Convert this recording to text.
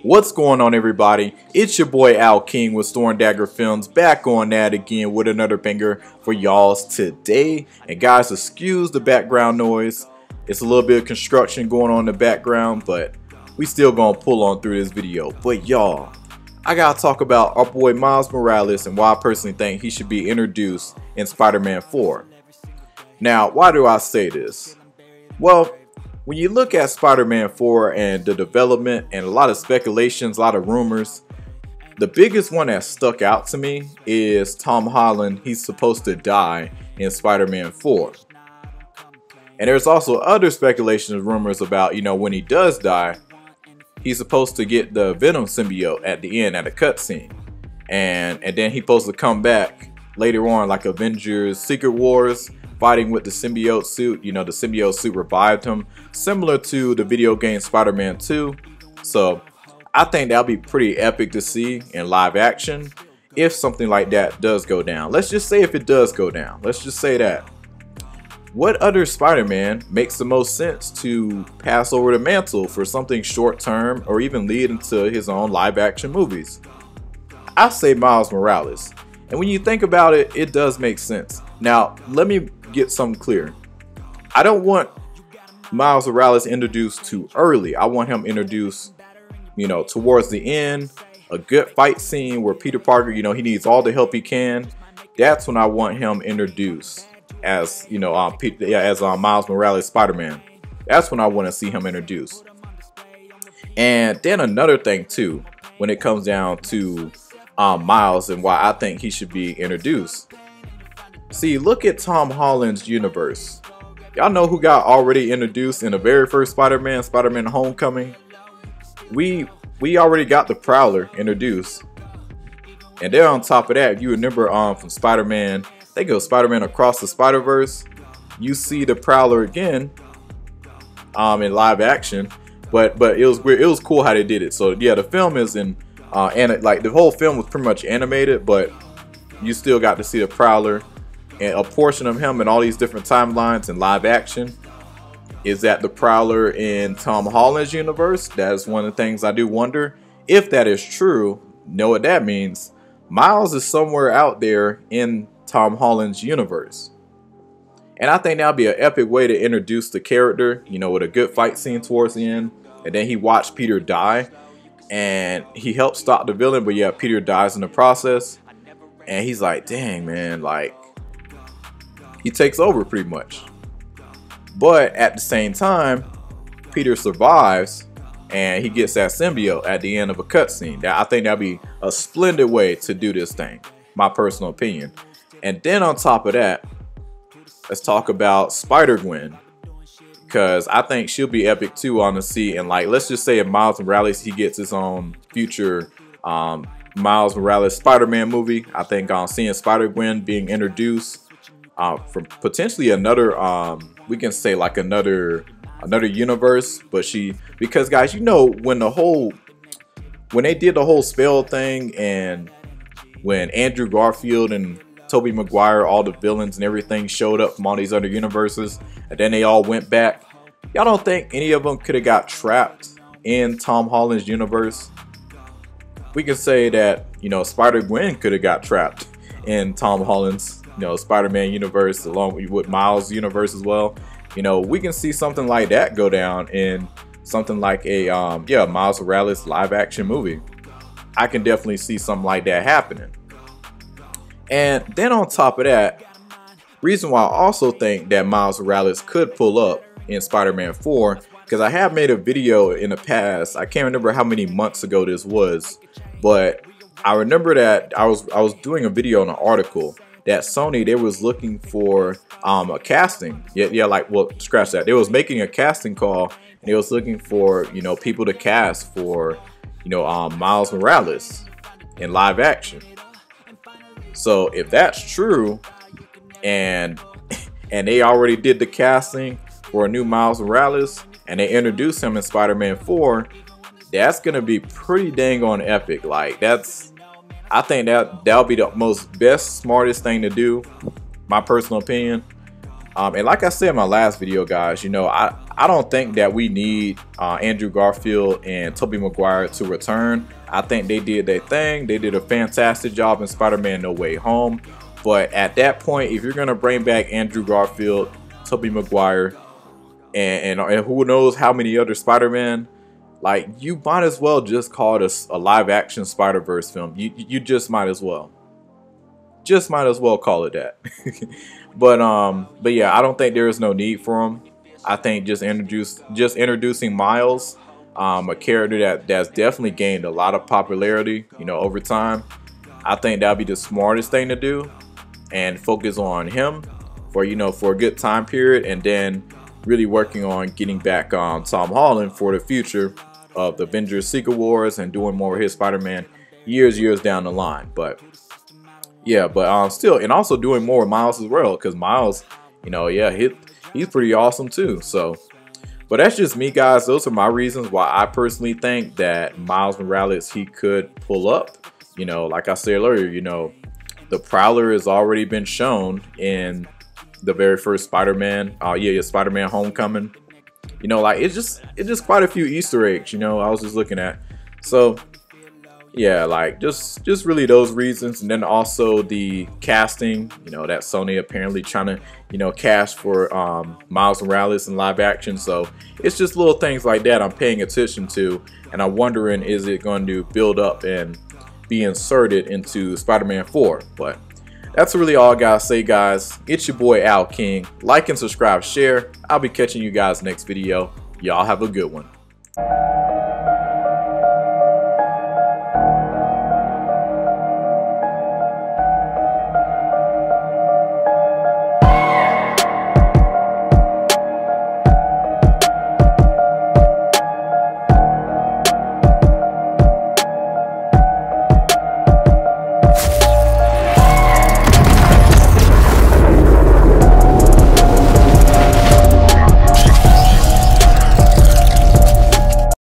What's going on, everybody? It's your boy Al King with Storm Dagger Films, back on that again with another banger for y'all's today. And guys, excuse the background noise. It's a little bit of construction going on in the background, but we still gonna pull on through this video. But y'all, I gotta talk about our boy Miles Morales and why I personally think he should be introduced in Spider-Man 4. Now, why do I say this? Well, when you look at Spider-Man 4 and the development and a lot of speculations, a lot of rumors, the biggest one that stuck out to me is Tom Holland. He's supposed to die in Spider-Man 4. And there's also other speculations and rumors about, when he does die, he's supposed to get the Venom symbiote at the end at a cutscene. And then he's supposed to come back later on like Avengers Secret Wars, fighting with the symbiote suit. The symbiote suit revived him, similar to the video game Spider-Man 2. So I think that'll be pretty epic to see in live action if something like that does go down. Let's just say if it does go down. Let's just say that. What other Spider-Man makes the most sense to pass over the mantle for something short term or even lead into his own live action movies? I say Miles Morales. And when you think about it, it does make sense. Now, let me get something clear. I don't want Miles Morales introduced too early. I want him introduced, towards the end, a good fight scene where Peter Parker, he needs all the help he can. That's when I want him introduced as, Miles Morales Spider-Man. That's when I want to see him introduced. And then another thing too, when it comes down to Miles and why I think he should be introduced. See, look at Tom Holland's universe. Y'all know who got already introduced in the very first Spider-Man, Spider-Man Homecoming? We already got the Prowler introduced. And then on top of that, if you remember from Spider-Man, they go Spider-Man Across the Spider-Verse, you see the Prowler again in live action. But it was weird. It was cool how they did it. So yeah, the film is in like the whole film was pretty much animated, but you still got to see the Prowler. And a portion of him in all these different timelines in live action is that the Prowler in Tom Holland's universe. That's one of the things I do wonder. If that is true, know what that means. Miles is somewhere out there in Tom Holland's universe. And I think that'll be an epic way to introduce the character, with a good fight scene towards the end. And then he watched Peter die. And he helped stop the villain, but yeah, Peter dies in the process. And he's like, dang, man, like, he takes over pretty much. But at the same time, Peter survives and he gets that symbiote at the end of a cutscene. I think that'd be a splendid way to do this thing, my personal opinion. And then on top of that, let's talk about Spider-Gwen, because I think she'll be epic too on the sea. And like, let's just say if Miles Morales, he gets his own future Miles Morales Spider-Man movie, I think seeing Spider-Gwen being introduced from potentially another, we can say like another universe, but because guys, when they did the whole spell thing, and when Andrew Garfield and Tobey Maguire, all the villains and everything showed up from all these other universes, and then they all went back. Y'all don't think any of them could have got trapped in Tom Holland's universe? We can say that, Spider-Gwen could have got trapped in Tom Holland's, Spider-Man universe, along with Miles' universe as well. We can see something like that go down in something like a, Miles Morales live action movie. I can definitely see something like that happening. And then on top of that, reason why I also think that Miles Morales could pull up in Spider-Man 4, because I have made a video in the past. I can't remember how many months ago this was, but I remember that I was doing a video on an article that Sony, they was looking for a casting. Scratch that. They was making a casting call, and they was looking for people to cast for Miles Morales in live action. So if that's true, and they already did the casting for a new Miles Morales, and they introduced him in Spider-Man 4, that's gonna be pretty dang on epic. Like, I think that'll be the best, smartest thing to do, my personal opinion. And like I said in my last video, guys, you know, I don't think that we need Andrew Garfield and Tobey Maguire to return. I think they did their thing. They did a fantastic job in Spider-Man No Way Home. But at that point, if you're going to bring back Andrew Garfield, Tobey Maguire, and who knows how many other Spider-Man, like, you might as well just call it a live-action Spider-Verse film. You just might as well. Just might as well call it that. But yeah, I don't think there is no need for him. I think just introducing Miles, a character that's definitely gained a lot of popularity, you know, over time. I think that'd be the smartest thing to do, and focus on him for, you know, for a good time period, and then really working on getting back on Tom Holland for the future of the Avengers Secret Wars and doing more of his Spider-Man years down the line. But yeah, but still, and also doing more with Miles as well, because Miles, you know, yeah, he's pretty awesome too. So, but that's just me, guys. Those are my reasons why I personally think that Miles Morales, he could pull up. You know, like I said earlier, you know, the Prowler has already been shown in the very first Spider-Man. Spider-Man Homecoming. You know, like it's just quite a few Easter eggs. You know, I was just looking at. So yeah, like just really those reasons, and then also the casting. You know, that Sony apparently trying to, you know, cast for Miles Morales in live action. So it's just little things like that I'm paying attention to, and I'm wondering, is it going to build up and be inserted into Spider-Man 4? But that's really all I gotta say, guys. It's your boy Al King. Like and subscribe, share. I'll be catching you guys next video. Y'all have a good one.